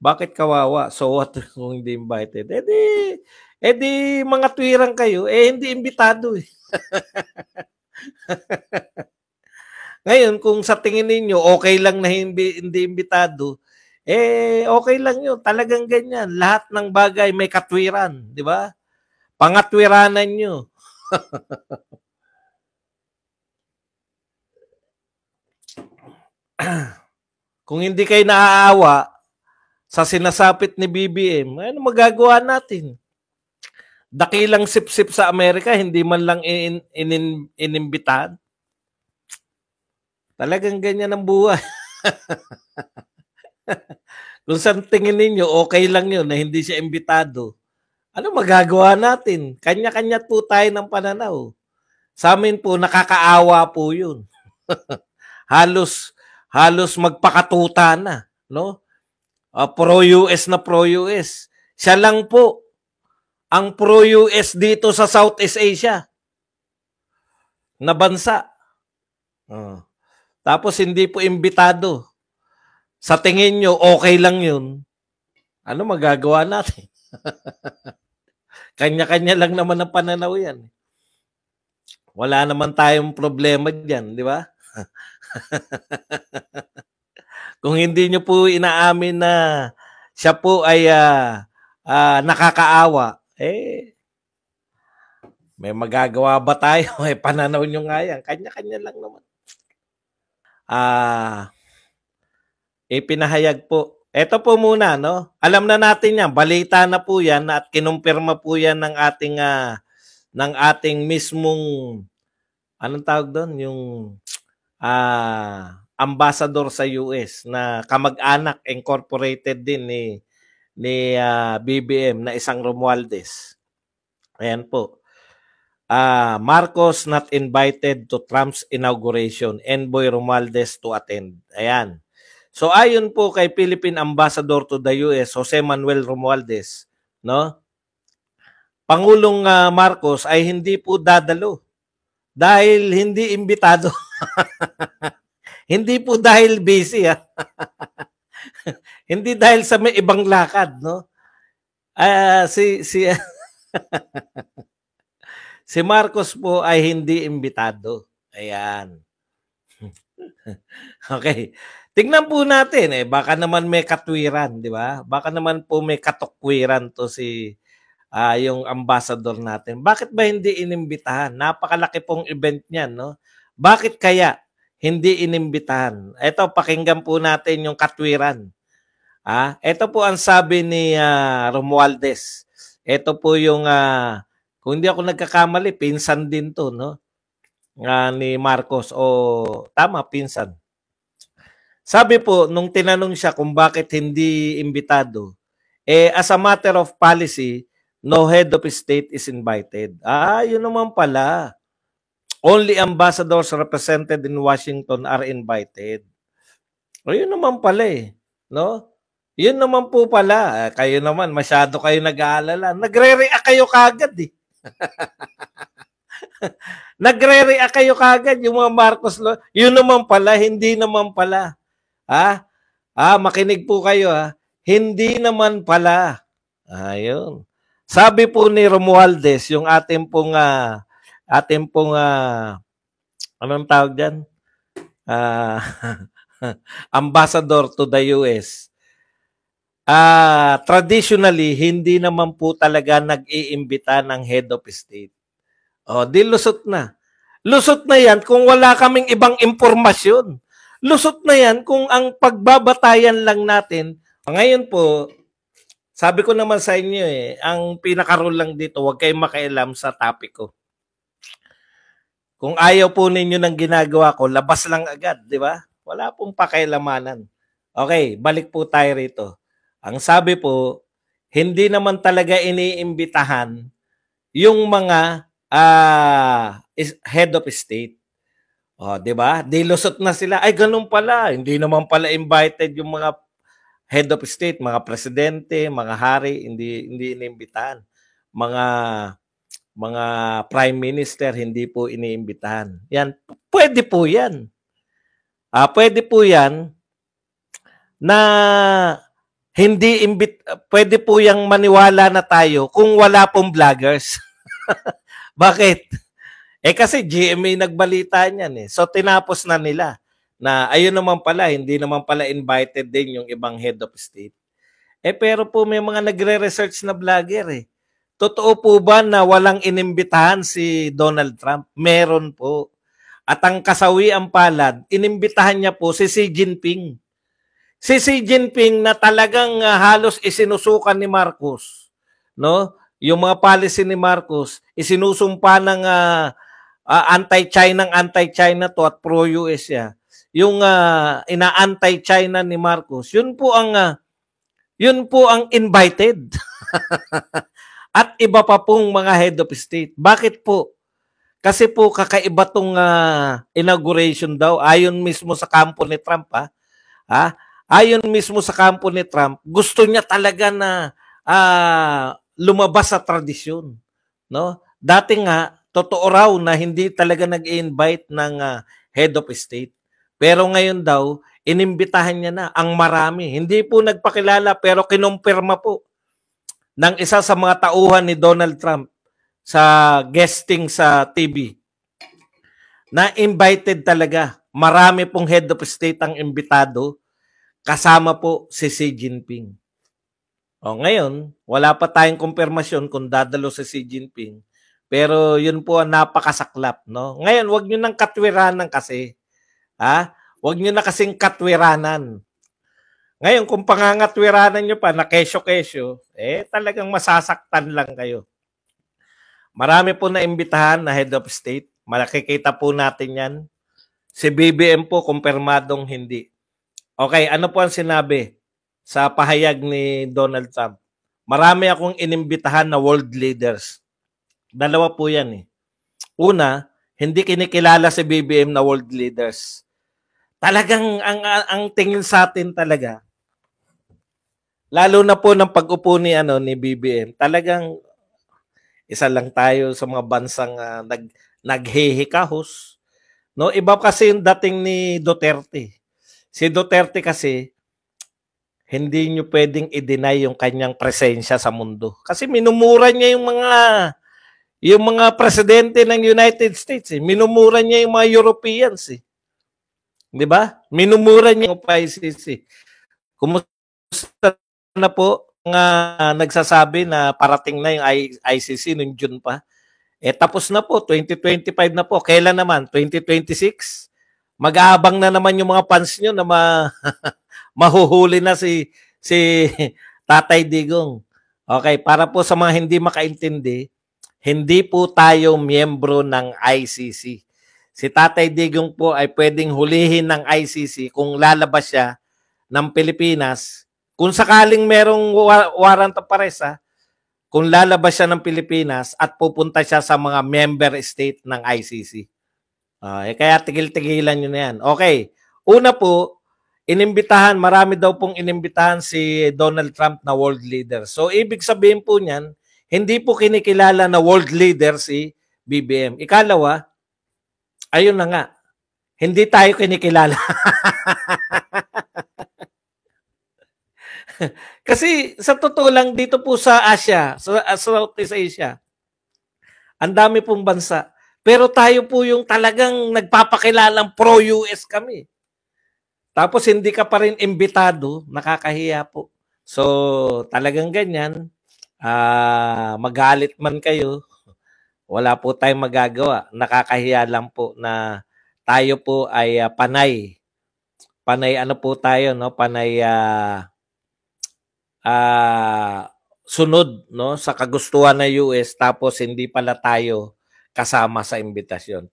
Bakit kawawa? So what kung hindi invited? Eh di mga tuwirang kayo, hindi imbitado eh. Ngayon, kung sa tingin ninyo okay lang na hindi imbitado, okay lang yun. Talagang ganyan. Lahat ng bagay may katwiran, di ba? Pangatwiranan nyo. Kung hindi kayo naaawa sa sinasapit ni BBM, ano magagawa natin? Dakilang sip-sip sa Amerika, hindi man lang inimbitahan. Talagang ganyan ang buhay. Kung sa tingin ninyo, okay lang yun na hindi siya imbitado. Ano magagawa natin? Kanya-kanya po tayo ng pananaw. Sa amin po, nakakaawa po yun. halos magpakatuta na. No? Pro-US na pro-US. Siya lang po ang pro-US dito sa Southeast Asia na bansa. Tapos hindi po imbitado. Sa tingin nyo, okay lang yun. Ano magagawa natin? Kanya-kanya lang naman ang pananaw yan. Wala naman tayong problema dyan, di ba? Kung hindi nyo po inaamin na siya po ay nakakaawa, may magagawa ba tayo? Pananaw nyo nga yan. Kanya-kanya lang naman. Ipinahayag po. Ito po muna, no? Alam na natin yan. Balita na po yan at kinumpirma po yan ng ating mismong anong tawag doon? Yung ambassador sa US na kamag-anak incorporated din ni BBM na isang Romualdez. Ayan po. Marcos not invited to Trump's inauguration. Envoy Romualdez to attend. Ayan. So ayon po kay Philippine Ambassador to the US, Jose Manuel Romualdez, no? Pangulong Marcos ay hindi po dadalo dahil hindi imbitado. Hindi po dahil busy hindi dahil sa may ibang lakad, no? Si Marcos po ay hindi imbitado. Ayan. Okay. Tingnan po natin baka naman may katwiran, di ba? Baka naman po may katukwiran to yung ambassador natin. Bakit ba hindi inimbitahan? Napakalaki pong event niyan, no? Bakit kaya hindi inimbitahan? Ito, pakinggan po natin yung katwiran. Ito po ang sabi ni Romualdez. Ito po yung kung hindi ako nagkakamali, pinsan din to, no? Ni Marcos tama, pinsan. Sabi po, nung tinanong siya kung bakit hindi imbitado, as a matter of policy, no head of state is invited. Yun naman pala. Only ambassadors represented in Washington are invited. Yun naman pala no? Yun naman po pala. Kayo naman, masyado kayo nag-aalala. Nagre-react kayo kagad Nagre-react kayo kagad yung mga Marcos. Yun naman pala, hindi naman pala. Makinig po kayo Hindi naman pala. Ayun. Sabi po ni Romualdez, yung ating pong anong tawag diyan? Ambassador to the US. Traditionally, hindi naman po talaga nag-iimbita ng head of state. Di lusot na. Lusot na yan kung wala kaming ibang impormasyon. Lusot na yan kung ang pagbabatayan lang natin. Ngayon po, sabi ko naman sa inyo ang pinaka-rule lang dito, huwag kayong makialam sa topic ko. Kung ayaw po ninyo ng ginagawa ko, labas lang agad, di ba? Wala pong pakialamanan. Okay, balik po tayo rito. Ang sabi po, hindi naman talaga iniimbitahan yung mga head of state. Di ba? Dilusot na sila. Ay, ganun pala. Hindi naman pala invited yung mga head of state, mga presidente, mga hari, hindi iniimbitahan. Mga prime minister, hindi po iniimbitahan. Yan, pwede po yan. Pwede po yan na Hindi pwede po yang maniwala na tayo kung wala pong vloggers. Bakit? Kasi GMA nagbalita niyan eh. So tinapos na nila na ayun naman pala, hindi naman pala invited din yung ibang head of state. Pero po may mga nagre-research na vlogger eh. Totoo po ba na walang inimbitahan si Donald Trump? Meron po. At ang kasawiang palad, inimbitahan niya po si Xi Jinping. Si Xi Jinping na talagang halos isinusukan ni Marcos, no? Yung mga policy ni Marcos, isinusumpa ng anti-China to at pro-US siya. Yung ina-anti-China ni Marcos, yun po ang invited. At iba pa pong mga head of state. Bakit po? Kasi po kakaiba tong inauguration daw ayon mismo sa kampo ni Trump ayon mismo sa kampo ni Trump, gusto niya talaga na lumabas sa tradisyon, no? Dati nga totoo raw na hindi talaga nag-invite ng head of state. Pero ngayon daw inimbitahan niya na ang marami. Hindi po nagpakilala pero kinumpirma po ng isa sa mga tauhan ni Donald Trump sa guesting sa TV na invited talaga. Marami pong head of state ang imbitado, kasama po si Xi Jinping. Ngayon, wala pa tayong kumpirmasyon kung dadalo si Xi Jinping. Pero yun po ang napakasaklap, no? Ngayon, wag niyo nang katwiranan kasi. Wag niyo na kasing katwiranan. Ngayon, kung pangangatwiranan nyo pa na kesyo-kesyo, talagang masasaktan lang kayo. Marami po na imbitahan na head of state. Makikita po natin yan. Si BBM po, kumpirmadong hindi. Okay, ano po ang sinabi sa pahayag ni Donald Trump? Marami akong inimbitahan na world leaders. Dalawa po yan eh. Una, hindi kinikilala si BBM na world leaders. Talagang ang tingin sa atin talaga, lalo na po ng pag-upo ni BBM, talagang isa lang tayo sa mga bansang naghehikahos. No, iba kasi yung dating ni Duterte. Si Duterte kasi hindi nyo pwedeng i-deny yung kanyang presensya sa mundo. Kasi minumura niya yung mga presidente ng United States eh. Minumura niya yung mga Europeans eh. 'Di ba? Minumura niya yung ICC. Kumusta na po nga nagsasabi na parating na yung ICC noong June pa. Tapos na po, 2025 na po. Kailan naman? 2026? Mag-aabang na naman yung mga fans nyo na mahuhuli na si Tatay Digong. Okay, para po sa mga hindi makaintindi, hindi po tayo miyembro ng ICC. Si Tatay Digong po ay pwedeng hulihin ng ICC kung lalabas siya ng Pilipinas. Kung sakaling merong warrant of arrest, kung lalabas siya ng Pilipinas at pupunta siya sa mga member state ng ICC. Kaya tigil-tigilan nyo na yan. Okay. Una po, marami daw pong inimbitahan si Donald Trump na world leader. So, ibig sabihin po niyan, hindi po kinikilala na world leader si BBM. Ikalawa, ayun na nga, hindi tayo kinikilala. Kasi sa totoo lang dito po sa Asia, sa Southeast Asia, ang dami pong bansa. Pero tayo po yung talagang nagpapakilalang pro-US kami. Tapos hindi ka pa rin imbitado, nakakahiya po. So talagang ganyan, magalit man kayo, wala po tayong magagawa. Nakakahiya lang po na tayo po ay panay. Panay ano po tayo, no? Panay sunod, no, sa kagustuhan ng US tapos hindi pala tayo kasama sa imbitasyon.